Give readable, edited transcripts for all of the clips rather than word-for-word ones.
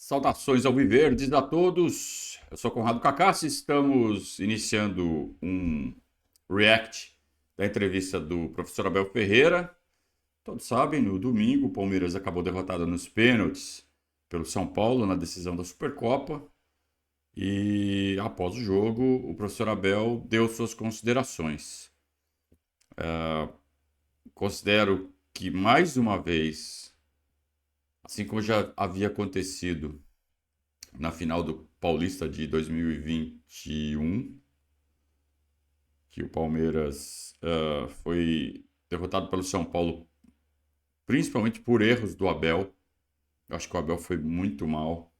Saudações alviverdes a todos. Eu sou Conrado Cacassi. Estamos iniciando um react da entrevista do professor Abel Ferreira. Todos sabem, no domingo o Palmeiras acabou derrotado nos pênaltis pelo São Paulo na decisão da Supercopa. E após o jogo, o professor Abel deu suas considerações. Considero que mais uma vez, assim como já havia acontecido na final do Paulista de 2021, que o Palmeiras foi derrotado pelo São Paulo, principalmente por erros do Abel. Eu acho que o Abel foi muito mal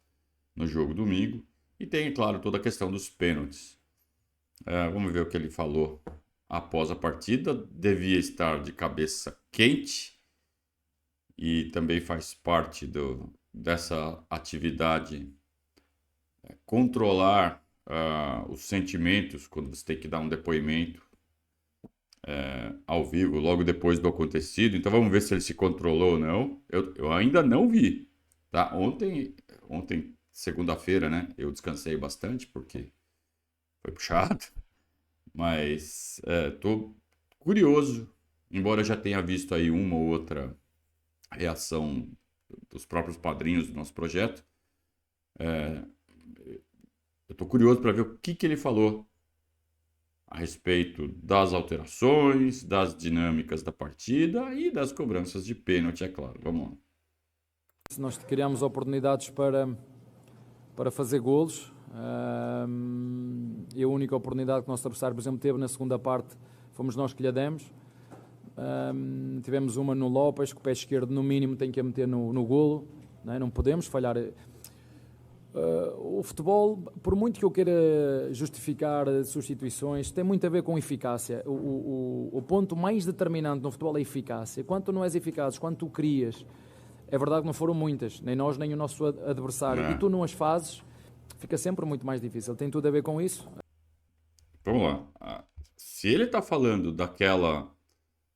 no jogo domingo. E tem, claro, toda a questão dos pênaltis. Vamos ver o que ele falou após a partida. Devia estar de cabeça quente e também faz parte dessa atividade controlar os sentimentos quando você tem que dar um depoimento ao vivo, logo depois do acontecido. Então vamos ver se ele se controlou ou não. Eu ainda não vi. Tá? Ontem segunda-feira, né? Eu descansei bastante porque foi puxado. Mas estou curioso, embora já tenha visto aí uma ou outra reação dos próprios padrinhos do nosso projeto. Eu estou curioso para ver o que ele falou a respeito das alterações, das dinâmicas da partida e das cobranças de pênalti, é claro. Vamos lá. Nós criamos oportunidades para fazer golos. E a única oportunidade que o nosso adversário, por exemplo, teve na segunda parte, fomos nós que lhe demos. Tivemos uma no Lopes, que o pé esquerdo no mínimo tem que a meter no golo, não podemos falhar. O futebol, por muito que eu queira justificar substituições, tem muito a ver com eficácia. O ponto mais determinante no futebol é a eficácia. Quando tu não és eficaz, quando tu crias, é verdade que não foram muitas, nem nós nem o nosso adversário, e tu não as fazes, fica sempre muito mais difícil. Tem tudo a ver com isso. Vamos lá. Se ele está falando daquela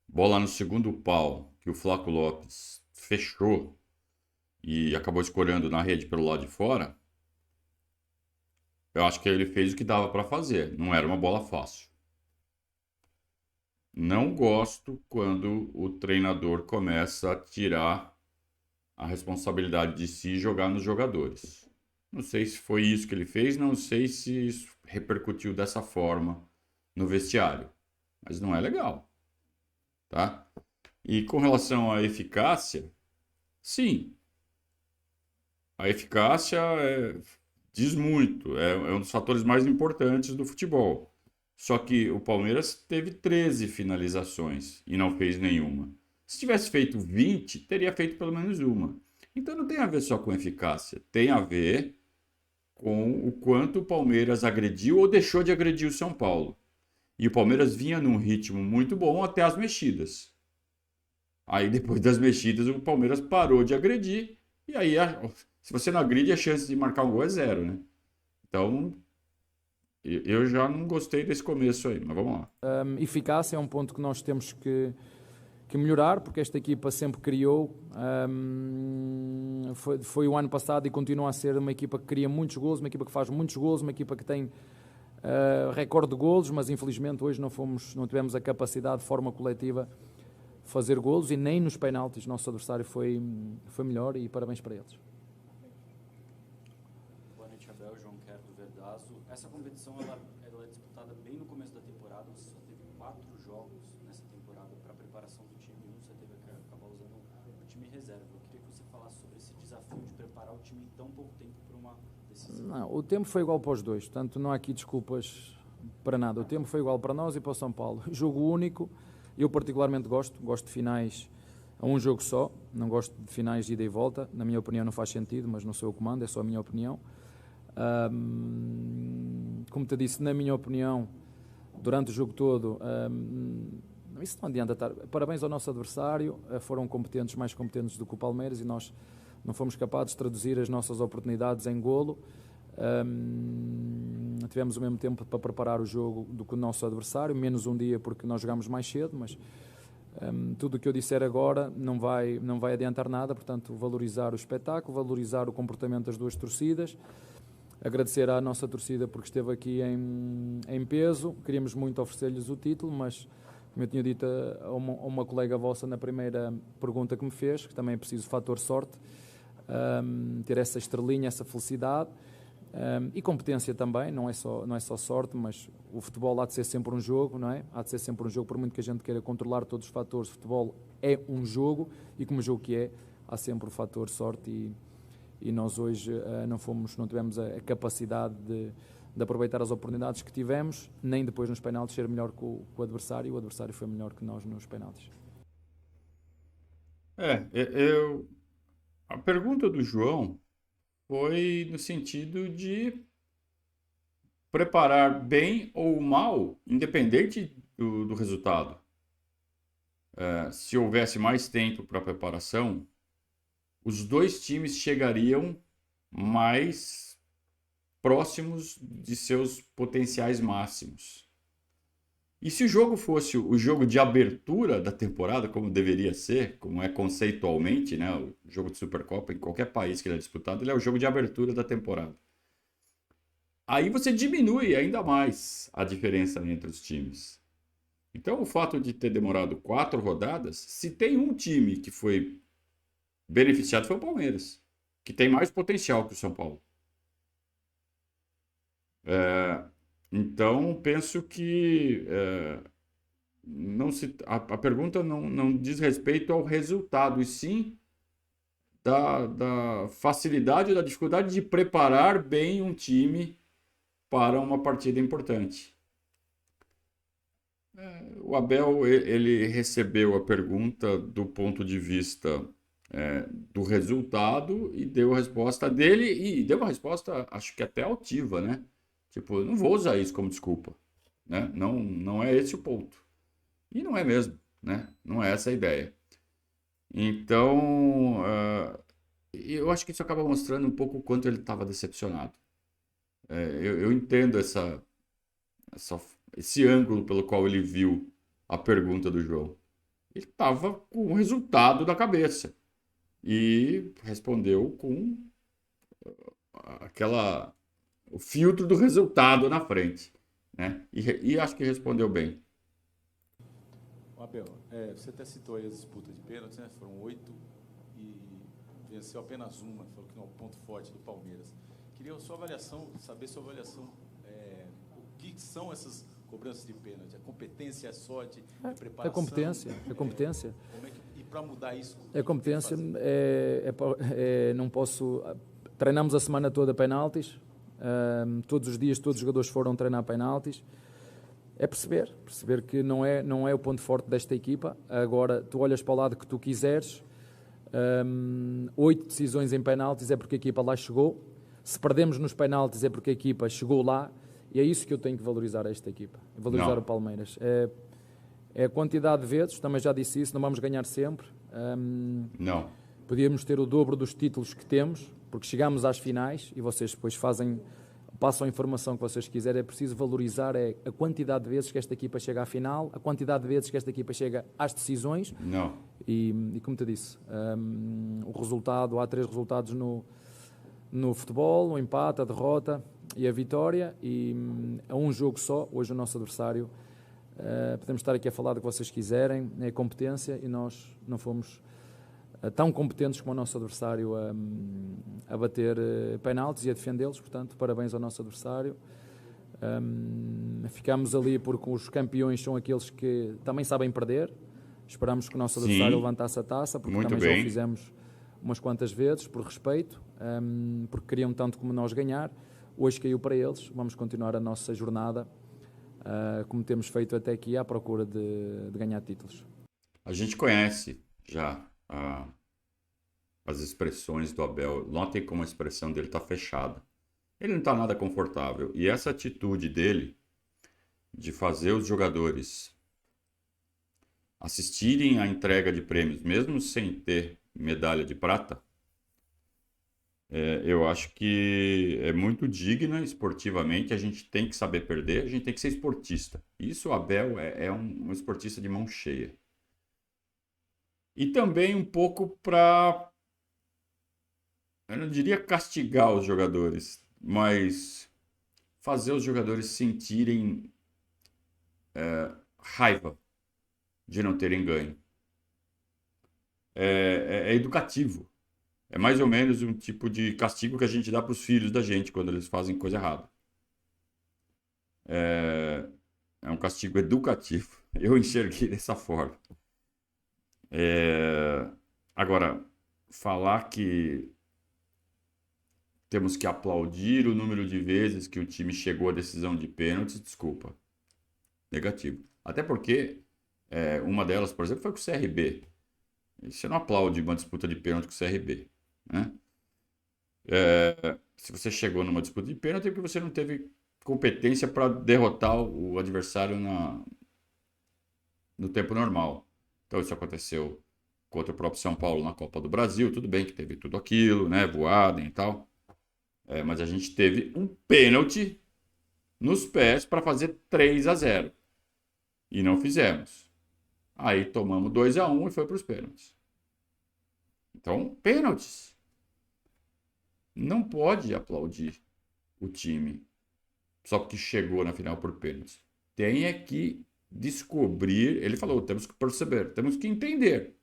bola no segundo pau que o Flaco Lopes fechou e acabou escorando na rede pelo lado de fora, eu acho que ele fez o que dava para fazer. Não era uma bola fácil. Não gosto quando o treinador começa a tirar a responsabilidade de si e jogar nos jogadores. Não sei se foi isso que ele fez, não sei se isso repercutiu dessa forma no vestiário, mas não é legal, tá? E com relação à eficácia, sim, a eficácia diz muito, é um dos fatores mais importantes do futebol. Só que o Palmeiras teve 13 finalizações e não fez nenhuma. Se tivesse feito 20, teria feito pelo menos uma. Então não tem a ver só com eficácia, tem a ver com o quanto o Palmeiras agrediu ou deixou de agredir o São Paulo. E o Palmeiras vinha num ritmo muito bom até as mexidas. Aí depois das mexidas o Palmeiras parou de agredir e aí se você não agride a chance de marcar um gol é zero, né? Então eu já não gostei desse começo aí, mas vamos lá. Eficácia é um ponto que nós temos que melhorar, porque esta equipa sempre criou. Foi o ano passado e continua a ser uma equipa que cria muitos golos, uma equipa que faz muitos golos, uma equipa que tem recorde de golos, mas infelizmente hoje não tivemos a capacidade de forma coletiva de fazer golos e nem nos penaltis. Nosso adversário foi melhor e parabéns para eles. Boa noite, Abel. João Quero do Verdazo. Essa competição ela é disputada bem no começo da temporada. Você só teve 4 jogos nessa temporada para a preparação do time. Você teve que acabar usando o time reserva. Eu queria que você falasse sobre esse desafio de preparar o time em tão pouco tempo para uma decisão. Não, o tempo foi igual para os dois, portanto não há aqui desculpas para nada. O tempo foi igual para nós e para o São Paulo. Jogo único, eu particularmente gosto de finais a um jogo só, não gosto de finais de ida e volta, na minha opinião não faz sentido, mas não sou o comando, é só a minha opinião. Como te disse, na minha opinião, durante o jogo todo, isso não adianta estar. Parabéns ao nosso adversário, foram competentes, mais competentes do que o Palmeiras, e nós não fomos capazes de traduzir as nossas oportunidades em golo. Tivemos o mesmo tempo para preparar o jogo do que o nosso adversário, menos um dia porque nós jogámos mais cedo, mas Tudo o que eu disser agora não vai adiantar nada, portanto, valorizar o espetáculo, valorizar o comportamento das duas torcidas, agradecer à nossa torcida porque esteve aqui em peso, queríamos muito oferecer-lhes o título, mas, como eu tinha dito a uma colega vossa na primeira pergunta que me fez, que também é preciso fator sorte, ter essa estrelinha, essa felicidade, e competência também, não é só sorte, mas o futebol há de ser sempre um jogo, não é? Há de ser sempre um jogo, por muito que a gente queira controlar todos os fatores, o futebol é um jogo, e como jogo que é, há sempre o fator sorte, e nós hoje não tivemos a capacidade de aproveitar as oportunidades que tivemos, nem depois nos penaltis ser melhor que o adversário, e o adversário foi melhor que nós nos penaltis. A pergunta do João foi no sentido de preparar bem ou mal, independente do resultado. Se houvesse mais tempo para preparação, os dois times chegariam mais próximos de seus potenciais máximos. E se o jogo fosse o jogo de abertura da temporada, como deveria ser, como é conceitualmente, né, o jogo de Supercopa em qualquer país que ele é disputado, ele é o jogo de abertura da temporada. Aí você diminui ainda mais a diferença entre os times. Então, o fato de ter demorado 4 rodadas, se tem um time que foi beneficiado, foi o Palmeiras, que tem mais potencial que o São Paulo. Então, penso que a pergunta não diz respeito ao resultado, e sim da facilidade ou da dificuldade de preparar bem um time para uma partida importante. O Abel, ele recebeu a pergunta do ponto de vista do resultado e deu a resposta dele, e deu uma resposta, acho que até altiva, né? Tipo, não vou usar isso como desculpa, né? Não é esse o ponto. E não é mesmo, né? Não é essa a ideia. Então, eu acho que isso acaba mostrando um pouco o quanto ele estava decepcionado. Eu entendo esse ângulo pelo qual ele viu a pergunta do João. Ele estava com o resultado da cabeça e respondeu com o filtro do resultado na frente, né? E acho que respondeu bem. Abel, você até citou aí as disputas de pênaltis, né? Foram 8 e venceu apenas uma, falou que não é o ponto forte do Palmeiras. Queria saber sua avaliação, o que são essas cobranças de pênalti? A competência, a sorte, a preparação? É competência. E para mudar isso? É competência, não posso... Treinamos a semana toda penaltis, todos os dias todos os jogadores foram treinar penaltis. É perceber que não é o ponto forte desta equipa. Agora, tu olhas para o lado que tu quiseres, 8 decisões em penaltis é porque a equipa lá chegou. Se perdemos nos penaltis é porque a equipa chegou lá, e é isso que eu tenho que valorizar esta equipa, valorizar o Palmeiras. É a quantidade de vezes, também já disse isso, não vamos ganhar sempre. Não. Podíamos ter o dobro dos títulos que temos, porque chegamos às finais e vocês depois passam a informação que vocês quiserem. É preciso valorizar a quantidade de vezes que esta equipa chega à final, a quantidade de vezes que esta equipa chega às decisões. Não. E como te disse, o resultado, há 3 resultados no futebol: o empate, a derrota e a vitória, e a um jogo só. Hoje o nosso adversário, podemos estar aqui a falar do que vocês quiserem, é competência, e nós não fomos tão competentes como o nosso adversário a bater penaltis e a defendê-los. Portanto, parabéns ao nosso adversário. Ficámos ali porque os campeões são aqueles que também sabem perder. Esperamos que o nosso adversário levantasse a taça, porque também já o fizemos umas quantas vezes, por respeito, porque queriam tanto como nós ganhar. Hoje caiu para eles. Vamos continuar a nossa jornada como temos feito até aqui, à procura de ganhar títulos. A gente conhece já as expressões do Abel. Notem como a expressão dele está fechada. Ele não está nada confortável. E essa atitude dele de fazer os jogadores assistirem à entrega de prêmios, mesmo sem ter medalha de prata, eu acho que é muito digna esportivamente. A gente tem que saber perder, a gente tem que ser esportista. Isso o Abel é um esportista de mão cheia. E também um pouco para, eu não diria castigar os jogadores, mas fazer os jogadores sentirem raiva de não terem ganho. É educativo. É mais ou menos um tipo de castigo que a gente dá para os filhos da gente quando eles fazem coisa errada. É, é um castigo educativo. Eu enxerguei dessa forma. Agora, falar que temos que aplaudir o número de vezes que o time chegou à decisão de pênaltis, desculpa. Negativo. Até porque uma delas, por exemplo, foi com o CRB. E você não aplaude uma disputa de pênalti com o CRB, né? Se você chegou numa disputa de pênalti é porque você não teve competência para derrotar o adversário no tempo normal. Então isso aconteceu contra o próprio São Paulo na Copa do Brasil. Tudo bem que teve tudo aquilo, né? Voada e tal. Mas a gente teve um pênalti nos pés para fazer 3-0. E não fizemos. Aí tomamos 2-1 e foi para os pênaltis. Então, pênaltis. Não pode aplaudir o time só porque chegou na final por pênaltis. Tem é que descobrir, ele falou, temos que perceber, temos que entender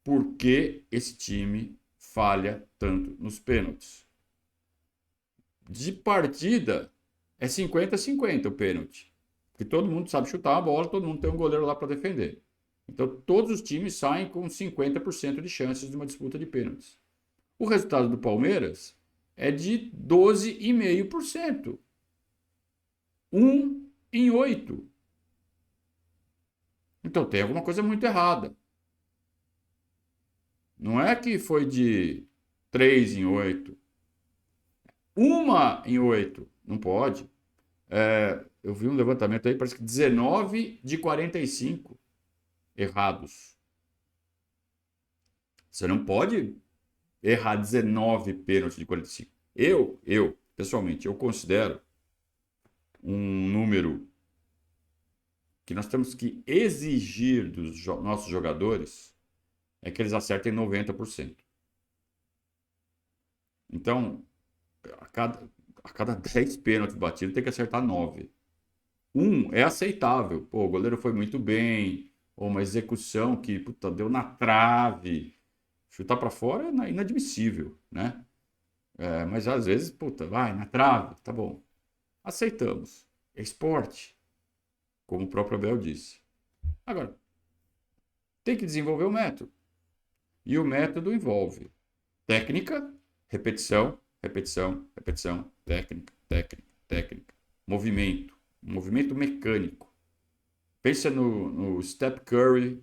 por que esse time falha tanto nos pênaltis. De partida, é 50-50 o pênalti. Porque todo mundo sabe chutar a bola, todo mundo tem um goleiro lá para defender. Então, todos os times saem com 50% de chances de uma disputa de pênaltis. O resultado do Palmeiras é de 12,5%. 1 em 8. Então, tem alguma coisa muito errada. Não é que foi de 3 em 8. 1 em 8. Não pode. Eu vi um levantamento aí, parece que 19 de 45 errados. Você não pode errar 19 pênaltis de 45. Pessoalmente, eu considero um número que nós temos que exigir dos nossos jogadores é que eles acertem 90%. Então, a cada 10 pênaltis batidos tem que acertar 9. É aceitável. Pô, o goleiro foi muito bem, ou uma execução que deu na trave. Chutar para fora é inadmissível, né? Mas às vezes, vai na trave, tá bom. Aceitamos. É esporte, como o próprio Abel disse. Agora, tem que desenvolver o método. E o método envolve técnica, repetição, repetição, repetição, técnica, técnica, técnica. Movimento mecânico. Pensa no Steph Curry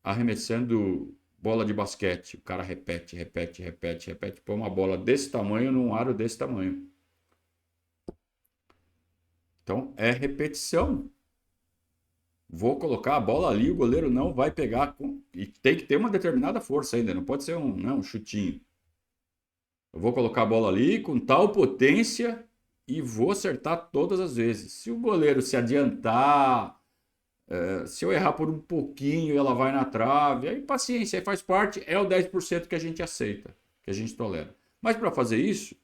arremessando bola de basquete. O cara repete, repete, repete, repete. Põe uma bola desse tamanho num aro desse tamanho. Então, é repetição. Vou colocar a bola ali, o goleiro não vai pegar. E tem que ter uma determinada força ainda, não pode ser um chutinho. Eu vou colocar a bola ali com tal potência e vou acertar todas as vezes. Se o goleiro se adiantar, se eu errar por um pouquinho e ela vai na trave, aí paciência, aí faz parte, é o 10% que a gente aceita, que a gente tolera. Mas para fazer isso,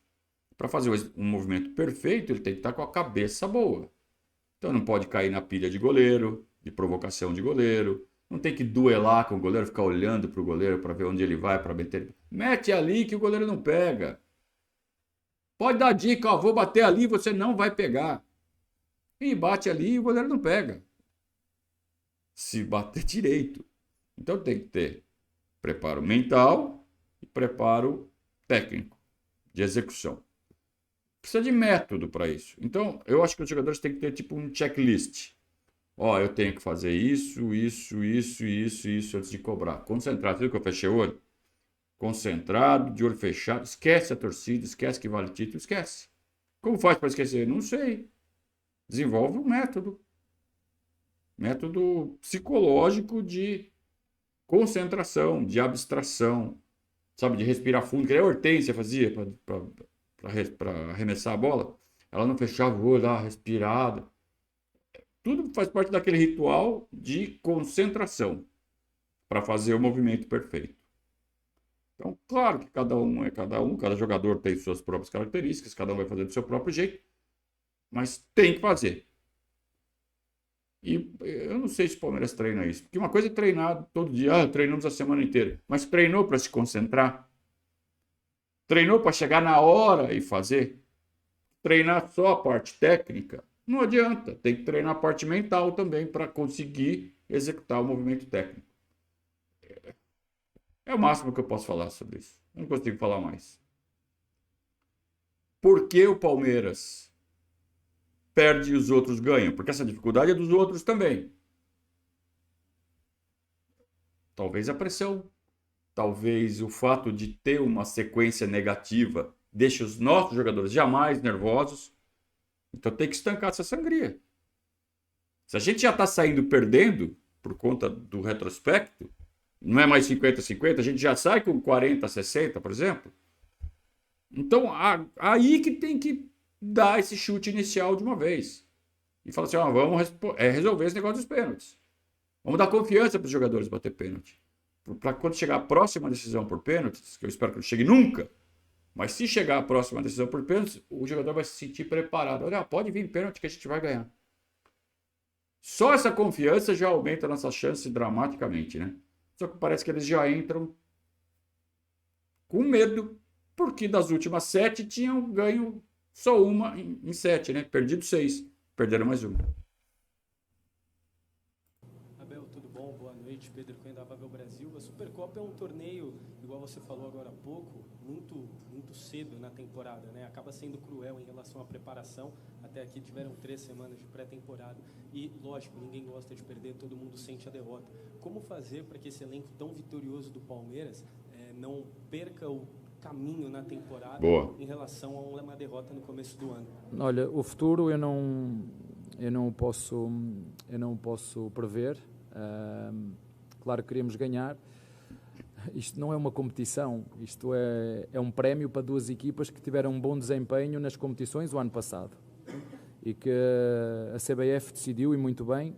para fazer um movimento perfeito, ele tem que estar com a cabeça boa. Então não pode cair na pilha de goleiro, de provocação de goleiro. Não tem que duelar com o goleiro, ficar olhando para o goleiro para ver onde ele vai, para meter. Mete ali que o goleiro não pega. Pode dar dica, ó, vou bater ali, você não vai pegar. E bate ali e o goleiro não pega. Se bater direito. Então tem que ter preparo mental e preparo técnico de execução. Precisa de método para isso. Então, eu acho que os jogadores têm que ter tipo um checklist. Ó, eu tenho que fazer isso, isso, isso, isso, isso antes de cobrar. Concentrado, viu que eu fechei o olho? Concentrado, de olho fechado. Esquece a torcida, esquece que vale título, esquece. Como faz para esquecer? Não sei. Desenvolve um método. Método psicológico de concentração, de abstração. Sabe, de respirar fundo. Que a Hortência fazia para arremessar a bola. Ela não fechava o olho, dava respirada. Tudo faz parte daquele ritual de concentração. para fazer o movimento perfeito. Então, claro que cada um é cada um, cada jogador tem suas próprias características, cada um vai fazer do seu próprio jeito, mas tem que fazer. E eu não sei se o Palmeiras treina isso, porque uma coisa é treinar todo dia, treinamos a semana inteira, mas treinou para se concentrar? Treinou para chegar na hora e fazer? Treinar só a parte técnica? Não adianta, tem que treinar a parte mental também para conseguir executar o movimento técnico. É o máximo que eu posso falar sobre isso. Não consigo falar mais. Por que o Palmeiras perde e os outros ganham? Porque essa dificuldade é dos outros também. Talvez a pressão. Talvez o fato de ter uma sequência negativa deixe os nossos jogadores jamais nervosos. Então tem que estancar essa sangria. Se a gente já está saindo perdendo por conta do retrospecto, não é mais 50-50, a gente já sai com 40-60, por exemplo. Então, aí que tem que dar esse chute inicial de uma vez. E falar assim, vamos resolver esse negócio dos pênaltis. Vamos dar confiança para os jogadores bater pênalti. Para quando chegar a próxima decisão por pênaltis, que eu espero que não chegue nunca, mas se chegar a próxima decisão por pênaltis, o jogador vai se sentir preparado. Olha, pode vir pênalti que a gente vai ganhar. Só essa confiança já aumenta a nossa chance dramaticamente, né? Só que parece que eles já entram com medo, porque das últimas 7 tinham ganho só uma em 7, né? Perdido 6, perderam mais uma. Abel, tudo bom? Boa noite. Pedro Cunha da Vável Brasil. A Supercopa é um torneio, igual você falou agora há pouco, muito cedo na temporada, né? Acaba sendo cruel em relação à preparação. Até aqui tiveram 3 semanas de pré-temporada. E, lógico, ninguém gosta de perder, todo mundo sente a derrota. Como fazer para que esse elenco tão vitorioso do Palmeiras não perca o caminho na temporada em relação a uma derrota no começo do ano? Olha, o futuro eu não posso prever. Claro que queremos ganhar. Isto não é uma competição, isto é um prémio para 2 equipas que tiveram um bom desempenho nas competições o ano passado e que a CBF decidiu, e muito bem,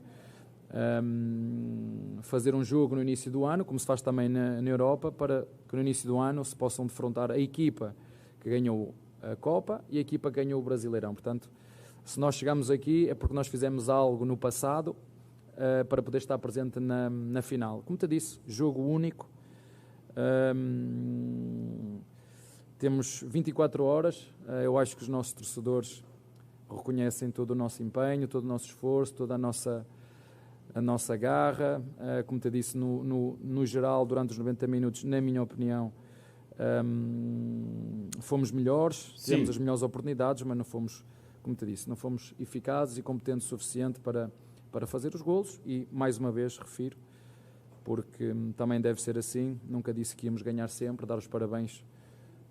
fazer um jogo no início do ano, como se faz também na Europa, para que no início do ano se possam defrontar a equipa que ganhou a Copa e a equipa que ganhou o Brasileirão. Portanto, se nós chegamos aqui é porque nós fizemos algo no passado para poder estar presente na final. Como te disse, jogo único. Temos 24 horas. Eu acho que os nossos torcedores reconhecem todo o nosso empenho, todo o nosso esforço, toda a nossa garra. Como te disse, no geral, durante os 90 minutos, na minha opinião, fomos melhores, tivemos as melhores oportunidades, mas não fomos, como te disse, não fomos eficazes e competentes o suficiente para fazer os golos. E, mais uma vez, refiro, porque também deve ser assim, nunca disse que íamos ganhar sempre, dar os parabéns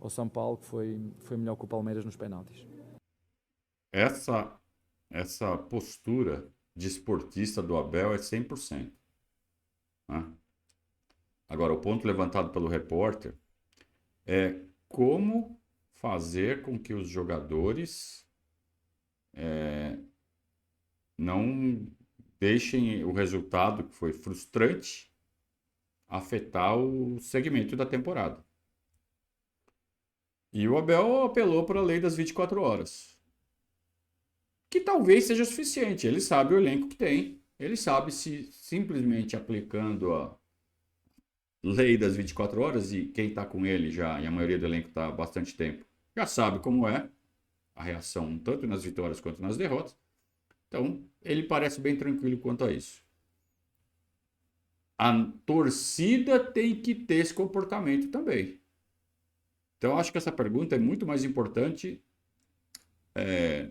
ao São Paulo, que foi melhor que o Palmeiras nos penaltis. Essa postura de esportista do Abel é 100%. Né? Agora, o ponto levantado pelo repórter é como fazer com que os jogadores não deixem o resultado, que foi frustrante, afetar o segmento da temporada. E o Abel apelou para a lei das 24 horas. Que talvez seja suficiente. Ele sabe o elenco que tem. Ele sabe se simplesmente aplicando a lei das 24 horas, e quem está com ele já, e a maioria do elenco está há bastante tempo, já sabe como é a reação, tanto nas vitórias quanto nas derrotas. Então, ele parece bem tranquilo quanto a isso. A torcida tem que ter esse comportamento também. Então, acho que essa pergunta é muito mais importante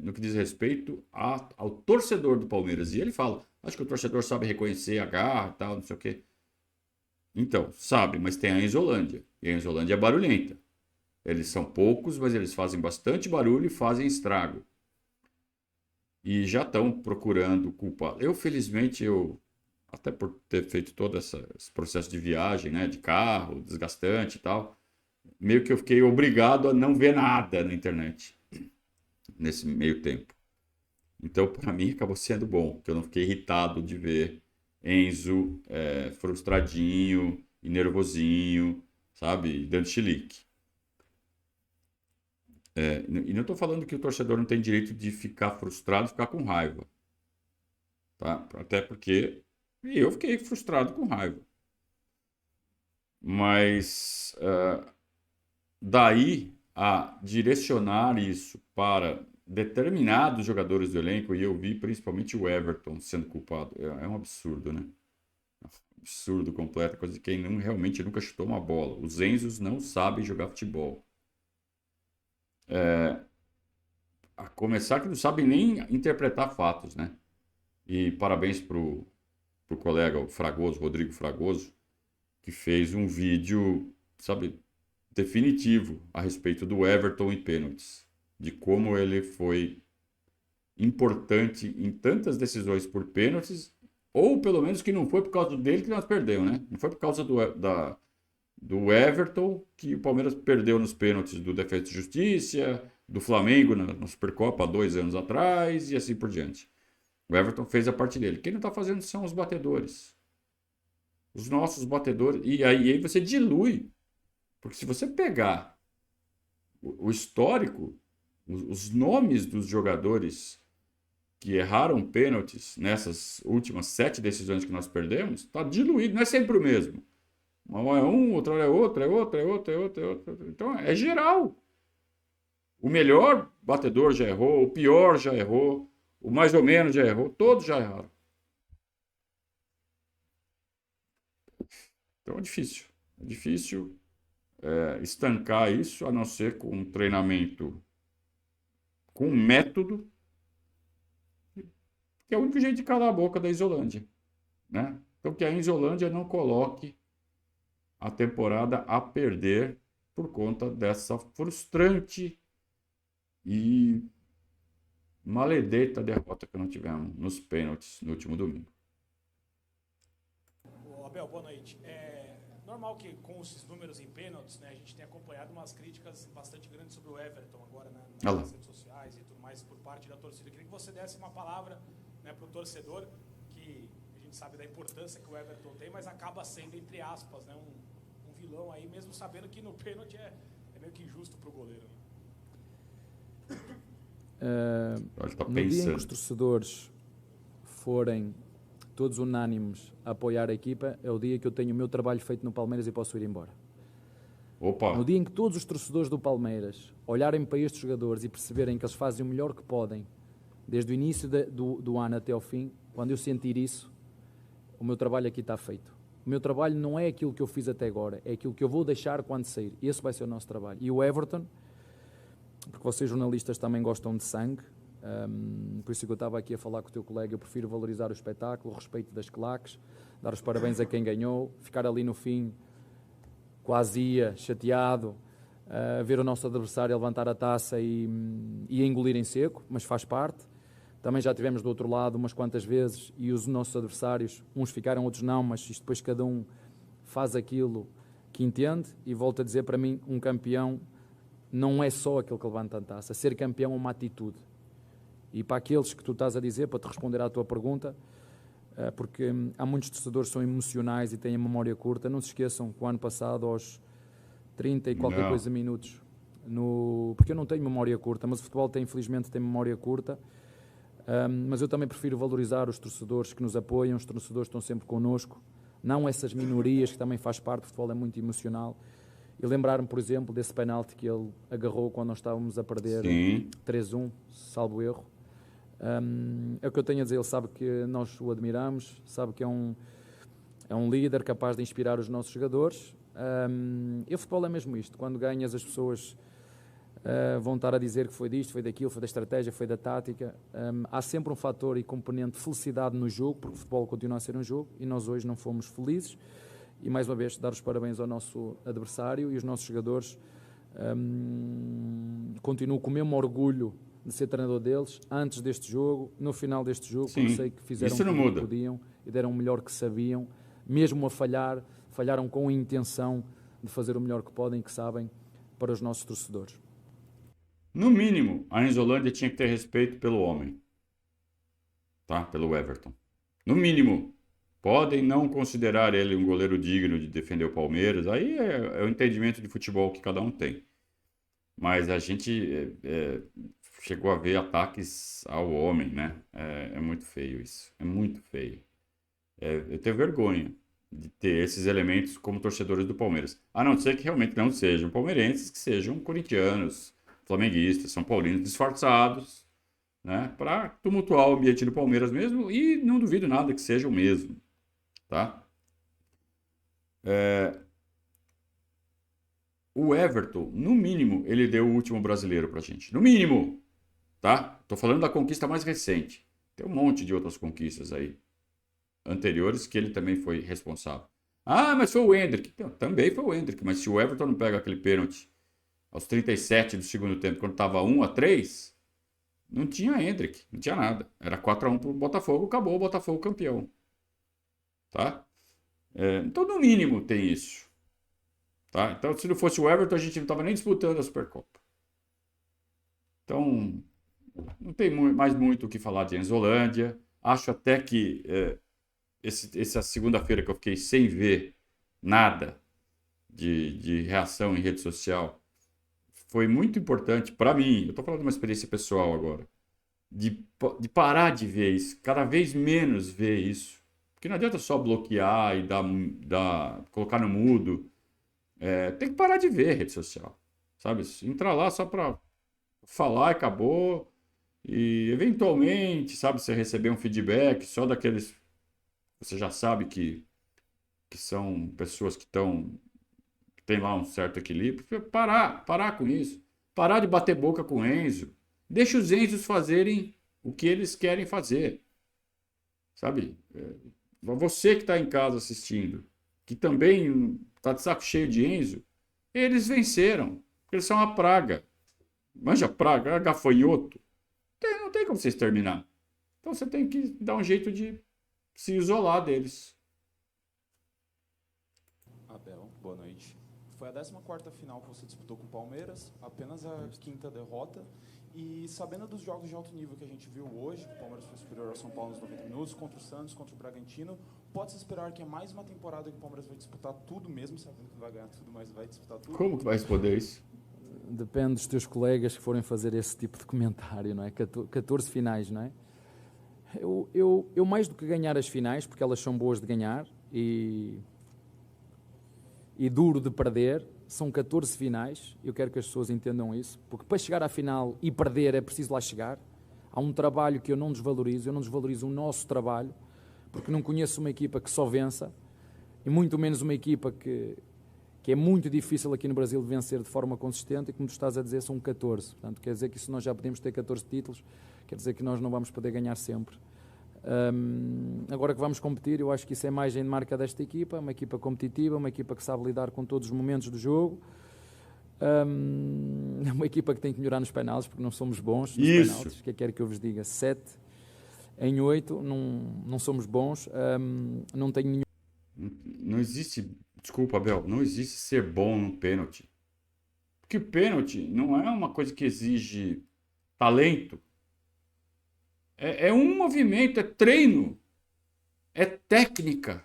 no que diz respeito ao torcedor do Palmeiras. E ele fala, acho que o torcedor sabe reconhecer a garra e tal, não sei o quê. Então, sabe, mas tem a Enzolândia. E a Enzolândia é barulhenta. Eles são poucos, mas eles fazem bastante barulho e fazem estrago. E já estão procurando culpado. Felizmente, até por ter feito todo esse processo de viagem, né, de carro, desgastante e tal, meio que eu fiquei obrigado a não ver nada na internet nesse meio tempo. Então, para mim, acabou sendo bom, que eu não fiquei irritado de ver Enzo frustradinho e nervosinho, sabe? Dando chilique. E não estou falando que o torcedor não tem direito de ficar frustrado, ficar com raiva. Tá? Até porque eu fiquei frustrado com raiva. Mas daí a direcionar isso para determinados jogadores do elenco, e eu vi principalmente o Everton sendo culpado, é um absurdo, né? Absurdo completo, coisa de quem realmente nunca chutou uma bola. Os Enzos não sabem jogar futebol. A começar que não sabem nem interpretar fatos, né? E parabéns pro colega Fragoso, Rodrigo Fragoso, que fez um vídeo, sabe, definitivo a respeito do Everton e pênaltis, de como ele foi importante em tantas decisões por pênaltis, ou pelo menos que não foi por causa dele que nós perdemos, né? Não foi por causa do Everton que o Palmeiras perdeu nos pênaltis do Defesa e Justiça, do Flamengo na Supercopa há 2 anos atrás e assim por diante. O Everton fez a parte dele. Quem não está fazendo são os batedores. Os nossos batedores. E aí você dilui. Porque se você pegar o histórico, os nomes dos jogadores que erraram pênaltis nessas últimas 7 decisões que nós perdemos, está diluído. Não é sempre o mesmo. Um é um, outro é outro, é outro, é outro, é outro, é outro. Então é geral. O melhor batedor já errou, o pior já errou, o mais ou menos já errou, todos já erraram. Então é difícil. É difícil estancar isso, a não ser com um treinamento com método, que é o único jeito de calar a boca da Isolândia, né? Então que a Isolândia não coloque a temporada a perder por conta dessa frustrante e maledeta derrota que nós tivemos nos pênaltis no último domingo. Abel, boa noite. É normal que com esses números em pênaltis, né, a gente tem acompanhado umas críticas bastante grandes sobre o Everton agora, né, nas redes sociais e tudo mais por parte da torcida. Eu queria que você desse uma palavra, né, para o torcedor, que a gente sabe da importância que o Everton tem, mas acaba sendo, entre aspas, né, um vilão aí, mesmo sabendo que no pênalti é meio que injusto para o goleiro. Né? No dia em que os torcedores forem todos unânimes a apoiar a equipa, é o dia que eu tenho o meu trabalho feito no Palmeiras e posso ir embora. Opa. No dia em que todos os torcedores do Palmeiras olharem para estes jogadores e perceberem que eles fazem o melhor que podem, desde o início do ano até ao fim, quando eu sentir isso, o meu trabalho aqui está feito. O meu trabalho não é aquilo que eu fiz até agora, é aquilo que eu vou deixar quando sair. Esse vai ser o nosso trabalho. E o Everton, porque vocês jornalistas também gostam de sangue, por isso que eu estava aqui a falar com o teu colega, eu prefiro valorizar o espetáculo, o respeito das claques, dar os parabéns a quem ganhou, ficar ali no fim quase chateado, ver o nosso adversário a levantar a taça e a engolir em seco, mas faz parte. Também já tivemos do outro lado umas quantas vezes e os nossos adversários, uns ficaram, outros não, mas isto depois cada um faz aquilo que entende. E volto a dizer, para mim, um campeão não é só aquele que levanta a taça. Ser campeão é uma atitude. E para aqueles que tu estás a dizer, para te responder à tua pergunta, porque há muitos torcedores que são emocionais e têm a memória curta, não se esqueçam que o ano passado, aos 30 e qualquer coisa minutos, porque eu não tenho memória curta, mas o futebol infelizmente tem memória curta, mas eu também prefiro valorizar os torcedores que nos apoiam, os torcedores que estão sempre connosco, não essas minorias que também faz parte, o futebol é muito emocional. E lembrar-me, por exemplo, desse penalti que ele agarrou quando nós estávamos a perder 3-1, salvo erro. É o que eu tenho a dizer, ele sabe que nós o admiramos, sabe que é um líder capaz de inspirar os nossos jogadores. E o futebol é mesmo isto, quando ganhas as pessoas vão estar a dizer que foi disto, foi daquilo, foi da estratégia, foi da tática. Há sempre um fator e componente de felicidade no jogo, porque o futebol continua a ser um jogo e nós hoje não fomos felizes. E mais uma vez dar os parabéns ao nosso adversário e os nossos jogadores. Continuo com o mesmo orgulho de ser treinador deles antes deste jogo, no final deste jogo, quando sei que fizeram o que podiam e deram o melhor que sabiam, mesmo a falhar, falharam com a intenção de fazer o melhor que podem e que sabem para os nossos torcedores. No mínimo, a Enzolândia tinha que ter respeito pelo homem, tá? Pelo Everton. No mínimo. Podem não considerar ele um goleiro digno de defender o Palmeiras, aí é o entendimento de futebol que cada um tem. Mas a gente chegou a ver ataques ao homem, né? É muito feio isso, é muito feio. Eu tenho vergonha de ter esses elementos como torcedores do Palmeiras. A não ser que realmente não sejam palmeirenses, que sejam corintianos, flamenguistas, são paulinos disfarçados, né? Para tumultuar o ambiente do Palmeiras mesmo, e não duvido nada que sejam mesmo, tá? O Everton, no mínimo, ele deu o último brasileiro pra gente. No mínimo, tá? Tô falando da conquista mais recente. Tem um monte de outras conquistas aí, anteriores, que ele também foi responsável. Ah, mas foi o Endrick. Então, também foi o Endrick, mas se o Everton não pega aquele pênalti aos 37 do segundo tempo, quando estava 1-3, não tinha Endrick, não tinha nada. Era 4-1 pro Botafogo, acabou o Botafogo campeão. Tá? Então, no mínimo, tem isso. Tá? Então, se não fosse o Everton, a gente não estava nem disputando a Supercopa. Então, não tem mais muito o que falar de Enzolândia. Acho até que essa segunda-feira que eu fiquei sem ver nada de reação em rede social foi muito importante para mim. Eu estou falando de uma experiência pessoal agora. De parar de ver isso, cada vez menos ver isso. Porque não adianta só bloquear e colocar no mudo. Tem que parar de ver rede social, sabe? Entrar lá só para falar e acabou. E eventualmente, sabe, você receber um feedback só daqueles. Você já sabe que são pessoas que tem lá um certo equilíbrio. Parar com isso. Parar de bater boca com o Enzo. Deixa os Enzos fazerem o que eles querem fazer. Sabe? Você que está em casa assistindo, que também está de saco cheio de Enzo, eles venceram. Eles são uma praga. Manja praga, gafanhoto. Não tem como vocês terminar. Então você tem que dar um jeito de se isolar deles. Abel, boa noite. Foi a 14ª final que você disputou com o Palmeiras, apenas a 5ª derrota. E sabendo dos jogos de alto nível que a gente viu hoje, o Palmeiras foi superior ao São Paulo nos 90 minutos, contra o Santos, contra o Bragantino, pode-se esperar que é mais uma temporada que o Palmeiras vai disputar tudo, mesmo sabendo que não vai ganhar tudo, mas vai disputar tudo? Como que vai responder isso? Depende dos teus colegas que forem fazer esse tipo de comentário, não é? 14 finais, não é? Eu mais do que ganhar as finais, porque elas são boas de ganhar e duro de perder, são 14 finais, eu quero que as pessoas entendam isso, porque para chegar à final e perder é preciso lá chegar. Há um trabalho que eu não desvalorizo o nosso trabalho, porque não conheço uma equipa que só vença, e muito menos uma equipa que é muito difícil aqui no Brasil de vencer de forma consistente, e como tu estás a dizer, são 14. Portanto, quer dizer que se nós já podemos ter 14 títulos, quer dizer que nós não vamos poder ganhar sempre. Agora que vamos competir, eu acho que isso é a imagem de marca desta equipa, uma equipa competitiva, uma equipa que sabe lidar com todos os momentos do jogo, uma equipa que tem que melhorar nos penaltis, porque não somos bons nos penaltis, que quer que eu vos diga, 7 em 8, não somos bons, não tenho nenhum... Não existe, desculpa, Abel, não existe ser bom no pênalti. Porque o pênalti não é uma coisa que exige talento. É um movimento, é treino, é técnica.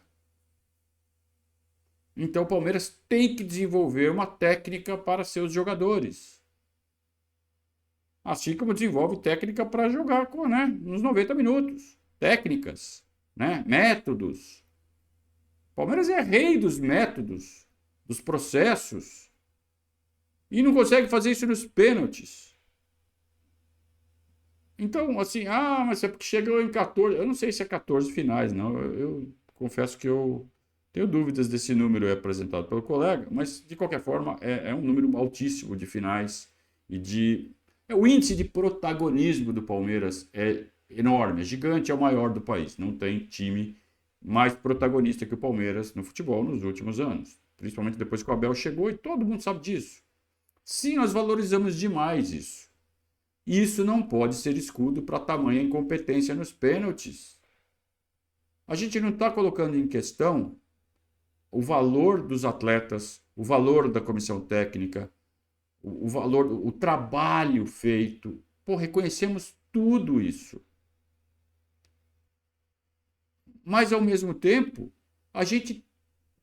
Então o Palmeiras tem que desenvolver uma técnica para seus jogadores. Assim como desenvolve técnica para jogar nos 90 minutos. Técnicas, né? Métodos. O Palmeiras é rei dos métodos, dos processos. E não consegue fazer isso nos pênaltis. Então, assim, mas é porque chegou em 14. Eu não sei se é 14 finais, não. Eu confesso que eu tenho dúvidas desse número apresentado pelo colega, mas, de qualquer forma, é um número altíssimo de finais. O índice de protagonismo do Palmeiras é enorme, é gigante, é o maior do país. Não tem time mais protagonista que o Palmeiras no futebol nos últimos anos. Principalmente depois que o Abel chegou, e todo mundo sabe disso. Sim, nós valorizamos demais isso. Isso não pode ser escudo para tamanha incompetência nos pênaltis. A gente não está colocando em questão o valor dos atletas, o valor da comissão técnica, o valor, o trabalho feito. Reconhecemos tudo isso. Mas, ao mesmo tempo, a gente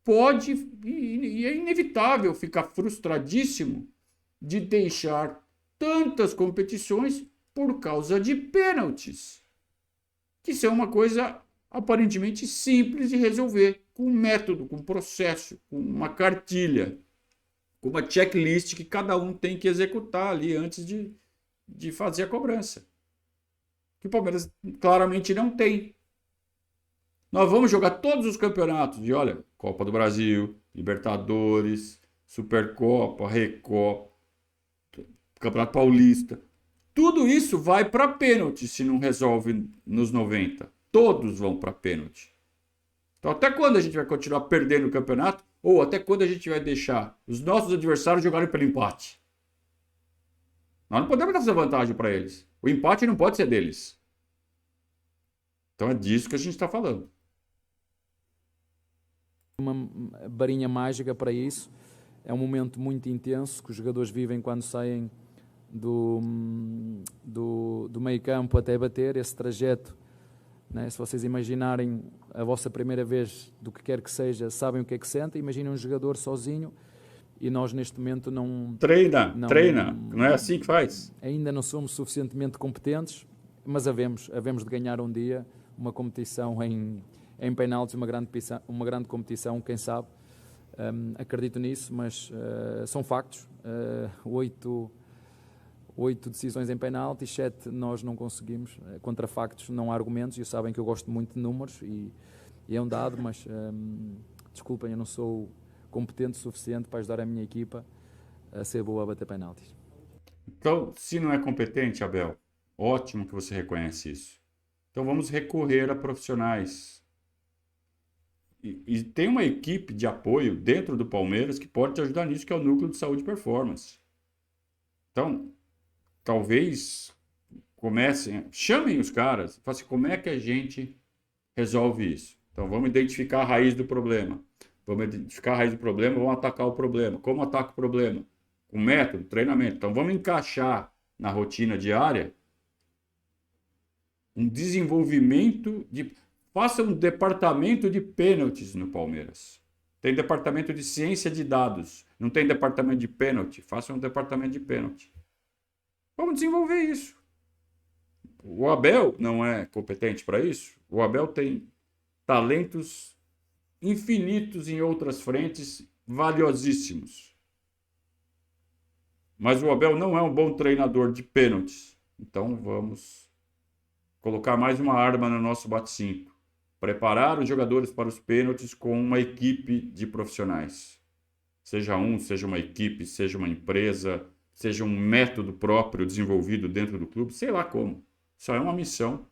pode, e é inevitável, ficar frustradíssimo de deixar tantas competições por causa de pênaltis, que são uma coisa aparentemente simples de resolver, com um método, com um processo, com uma cartilha, com uma checklist que cada um tem que executar ali antes de fazer a cobrança. Que o Palmeiras claramente não tem. Nós vamos jogar todos os campeonatos, e olha, Copa do Brasil, Libertadores, Supercopa, Recopa, Campeonato Paulista. Tudo isso vai para pênalti se não resolve nos 90. Todos vão para pênalti. Então, até quando a gente vai continuar perdendo o campeonato? Ou até quando a gente vai deixar os nossos adversários jogarem pelo empate? Nós não podemos dar essa vantagem para eles. O empate não pode ser deles. Então é disso que a gente está falando. Uma varinha mágica para isso. É um momento muito intenso que os jogadores vivem quando saem do meio campo até bater. Esse trajeto, né? Se vocês imaginarem a vossa primeira vez do que quer que seja, sabem o que é que sentem. Imaginem um jogador sozinho e nós neste momento não... Treina. Não é assim que faz? Ainda não somos suficientemente competentes, mas havemos de ganhar um dia uma competição em penaltis, uma grande competição, quem sabe. Acredito nisso, mas são factos. 8 decisões em penaltis, 7 nós não conseguimos. Contra factos não há argumentos, e sabem que eu gosto muito de números e é um dado, mas desculpem, eu não sou competente o suficiente para ajudar a minha equipa a ser boa a bater penaltis. Então, se não é competente, Abel, ótimo que você reconhece isso. Então vamos recorrer a profissionais. E tem uma equipe de apoio dentro do Palmeiras que pode te ajudar nisso, que é o Núcleo de Saúde e Performance. Então, talvez comecem, chamem os caras, falem assim, como é que a gente resolve isso? Então vamos identificar a raiz do problema. Vamos atacar o problema. Como ataca o problema? Com método, treinamento. Então vamos encaixar na rotina diária um desenvolvimento de... Faça um departamento de pênaltis no Palmeiras. Tem departamento de ciência de dados. Não tem departamento de pênalti. Faça um departamento de pênalti. Vamos desenvolver isso. O Abel não é competente para isso. O Abel tem talentos infinitos em outras frentes, valiosíssimos. Mas o Abel não é um bom treinador de pênaltis. Então vamos colocar mais uma arma no nosso bate-cinco. Preparar os jogadores para os pênaltis com uma equipe de profissionais. Seja uma equipe, seja uma empresa, seja um método próprio desenvolvido dentro do clube, sei lá como. Isso é uma missão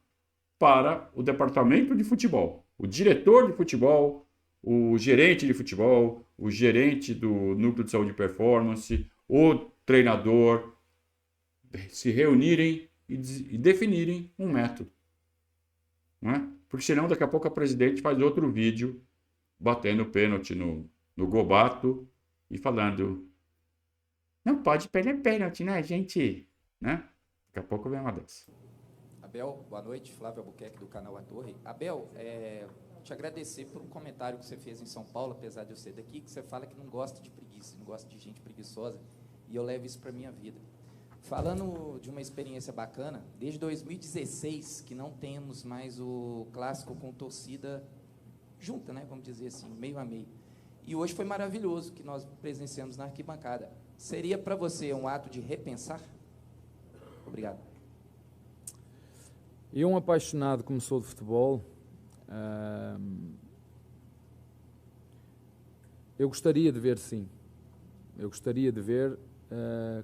para o departamento de futebol. O diretor de futebol, o gerente de futebol, o gerente do Núcleo de Saúde e Performance, o treinador, se reunirem e definirem um método. Não é? Porque senão daqui a pouco a presidente faz outro vídeo batendo pênalti no Gobato e falando não pode perder pênalti, né, gente? Né? Daqui a pouco vem uma dessa. Abel, boa noite. Flávio Albuquerque, do canal A Torre. Abel, te agradecer por um comentário que você fez em São Paulo, apesar de eu ser daqui, que você fala que não gosta de preguiça, não gosta de gente preguiçosa, e eu levo isso para a minha vida. Falando de uma experiência bacana, desde 2016 que não temos mais o clássico com torcida junta, né? Vamos dizer assim, meio a meio. E hoje foi maravilhoso que nós presenciamos na arquibancada. Seria para você um ato de repensar? Obrigado. Eu, um apaixonado como sou de futebol, eu gostaria de ver, sim. Eu gostaria de ver.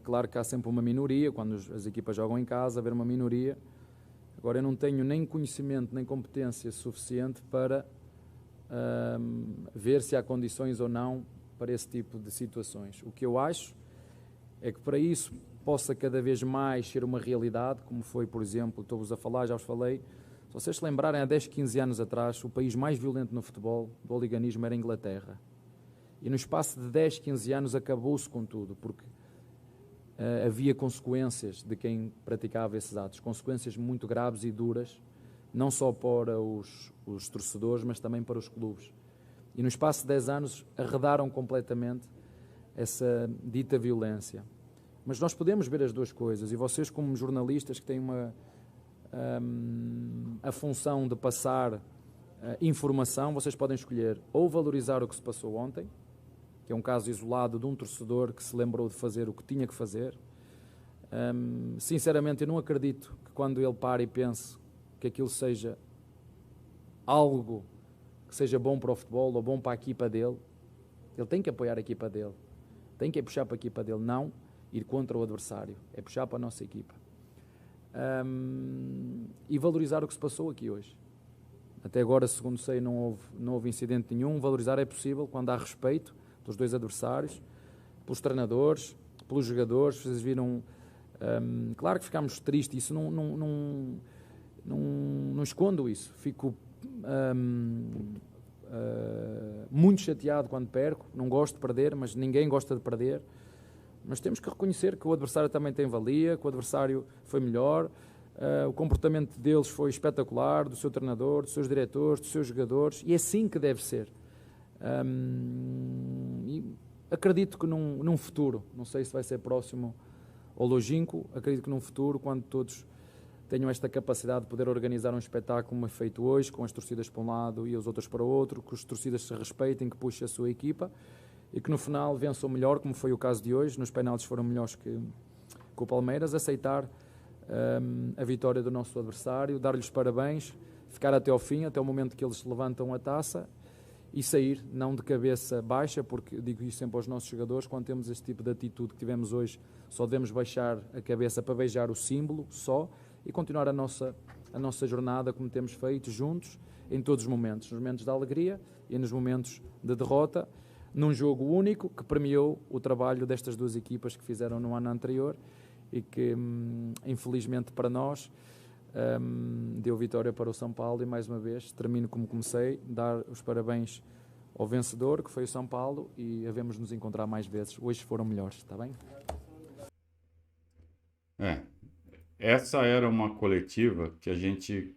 Claro que há sempre uma minoria, quando as equipas jogam em casa, haver uma minoria. Agora, eu não tenho nem conhecimento, nem competência suficiente para ver se há condições ou não para esse tipo de situações. O que eu acho é que para isso possa cada vez mais ser uma realidade, como foi, por exemplo, estou-vos a falar, já vos falei, se vocês se lembrarem, há 10, 15 anos atrás, o país mais violento no futebol, do oliganismo, era a Inglaterra. E no espaço de 10, 15 anos acabou-se com tudo, porque havia consequências de quem praticava esses atos, consequências muito graves e duras não só para os torcedores, mas também para os clubes. E no espaço de 10 anos arredaram completamente essa dita violência. Mas nós podemos ver as duas coisas, e vocês, como jornalistas que têm a função de passar informação, vocês podem escolher ou valorizar o que se passou ontem, que é um caso isolado de um torcedor que se lembrou de fazer o que tinha que fazer. Sinceramente, eu não acredito que quando ele para e pense que aquilo seja algo que seja bom para o futebol ou bom para a equipa dele. Ele tem que apoiar a equipa dele, tem que puxar para a equipa dele, não ir contra o adversário, é puxar para a nossa equipa. E valorizar o que se passou aqui hoje. Até agora, segundo sei, não houve incidente nenhum. Valorizar é possível quando há respeito pelos dois adversários, pelos treinadores, pelos jogadores. Vocês viram, claro que ficámos tristes, isso não escondo isso. Fico muito chateado quando perco, não gosto de perder, mas ninguém gosta de perder. Mas temos que reconhecer que o adversário também tem valia, que o adversário foi melhor, o comportamento deles foi espetacular, do seu treinador, dos seus diretores, dos seus jogadores, e é assim que deve ser. E acredito que num futuro, não sei se vai ser próximo ou longínquo, acredito que num futuro, quando todos tenham esta capacidade de poder organizar um espetáculo como é feito hoje, com as torcidas para um lado e os outros para o outro, que as torcidas se respeitem, que puxem a sua equipa e que no final vençam melhor, como foi o caso de hoje, nos penaltis foram melhores que o Palmeiras, aceitar a vitória do nosso adversário, dar-lhes parabéns, ficar até ao fim, até o momento que eles levantam a taça e sair, não de cabeça baixa, porque digo isso sempre aos nossos jogadores, quando temos este tipo de atitude que tivemos hoje, só devemos baixar a cabeça para beijar o símbolo só e continuar a nossa jornada como temos feito, juntos, em todos os momentos, nos momentos da alegria e nos momentos de derrota, num jogo único que premiou o trabalho destas duas equipas que fizeram no ano anterior e que, infelizmente para nós, deu vitória para o São Paulo. E mais uma vez, termino como comecei, dar os parabéns ao vencedor, que foi o São Paulo, e havemos nos encontrar mais vezes. Hoje foram melhores, está bem? Essa era uma coletiva que a gente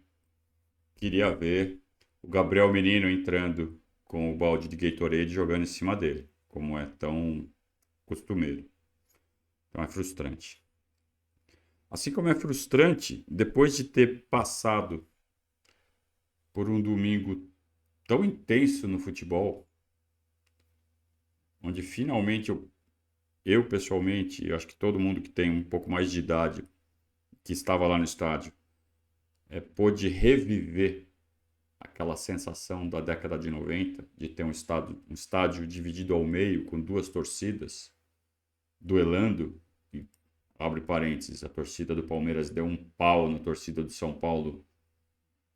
queria ver o Gabriel Menino entrando com o balde de Gatorade jogando em cima dele, como é tão costumeiro. Então é frustrante. Assim como é frustrante, depois de ter passado por um domingo tão intenso no futebol, onde finalmente eu pessoalmente, eu acho que todo mundo que tem um pouco mais de idade, que estava lá no estádio, pôde reviver aquela sensação da década de 90, de ter um estádio dividido ao meio, com duas torcidas, duelando, e, abre parênteses, a torcida do Palmeiras deu um pau na torcida do São Paulo,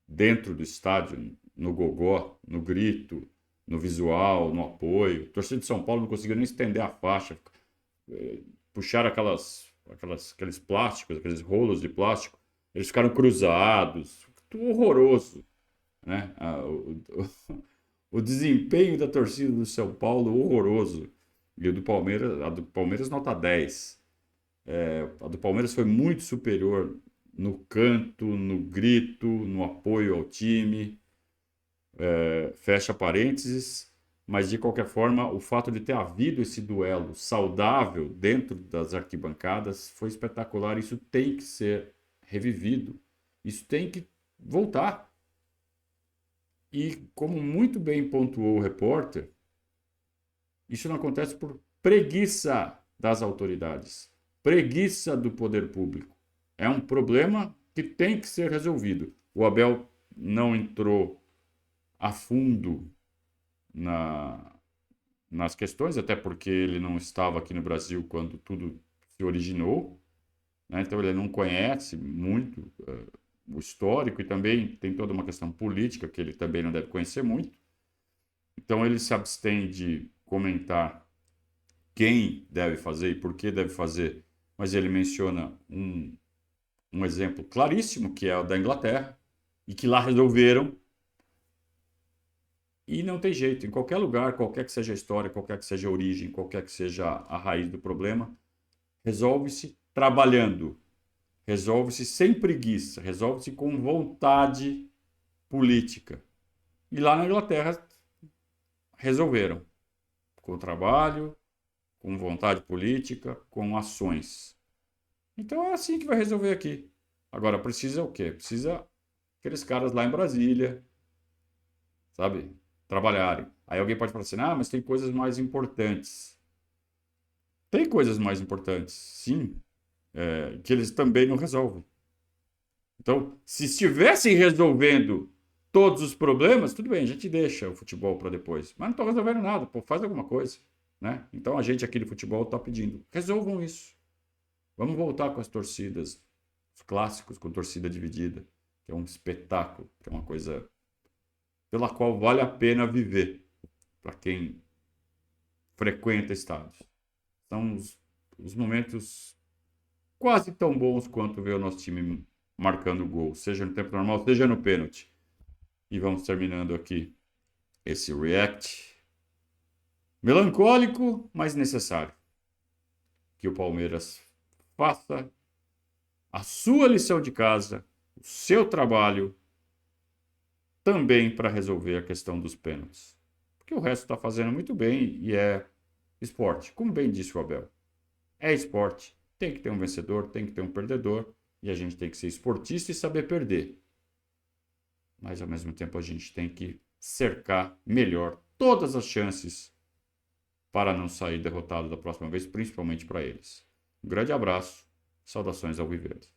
dentro do estádio, no gogó, no grito, no visual, no apoio. A torcida de São Paulo não conseguiu nem estender a faixa, puxaram aqueles plásticos, aqueles rolos de plástico, eles ficaram cruzados, tudo horroroso, né? O desempenho da torcida do São Paulo horroroso, e a do Palmeiras nota 10. A do Palmeiras foi muito superior no canto, no grito, no apoio ao time, fecha parênteses. Mas, de qualquer forma, o fato de ter havido esse duelo saudável dentro das arquibancadas foi espetacular. Isso tem que ser revivido. Isso tem que voltar. E, como muito bem pontuou o repórter, isso não acontece por preguiça das autoridades, preguiça do poder público. É um problema que tem que ser resolvido. O Abel não entrou a fundo nas questões, até porque ele não estava aqui no Brasil quando tudo se originou, né? Então ele não conhece muito o histórico e também tem toda uma questão política que ele também não deve conhecer muito. Então ele se abstém de comentar quem deve fazer e por que deve fazer, mas ele menciona um exemplo claríssimo, que é o da Inglaterra, e que lá resolveram. E não tem jeito, em qualquer lugar, qualquer que seja a história, qualquer que seja a origem, qualquer que seja a raiz do problema, resolve-se trabalhando, resolve-se sem preguiça, resolve-se com vontade política. E lá na Inglaterra resolveram. Com trabalho, com vontade política, com ações. Então é assim que vai resolver aqui. Agora, precisa o quê? Precisa aqueles caras lá em Brasília, sabe? Trabalharem. Aí alguém pode falar assim, mas tem coisas mais importantes. Tem coisas mais importantes, sim, que eles também não resolvem. Então, se estivessem resolvendo todos os problemas, tudo bem, a gente deixa o futebol para depois. Mas não estão resolvendo nada, pô, faz alguma coisa, né? Então a gente aqui do futebol está pedindo, resolvam isso. Vamos voltar com as torcidas, os clássicos com torcida dividida, que é um espetáculo, que é uma coisa pela qual vale a pena viver, para quem frequenta estádios. São os momentos quase tão bons quanto ver o nosso time marcando gol, seja no tempo normal, seja no pênalti. E vamos terminando aqui esse react melancólico, mas necessário. Que o Palmeiras faça a sua lição de casa, o seu trabalho, também para resolver a questão dos pênaltis. Porque o resto está fazendo muito bem e é esporte. Como bem disse o Abel, é esporte. Tem que ter um vencedor, tem que ter um perdedor e a gente tem que ser esportista e saber perder. Mas, ao mesmo tempo, a gente tem que cercar melhor todas as chances para não sair derrotado da próxima vez, principalmente para eles. Um grande abraço, saudações alviverdes.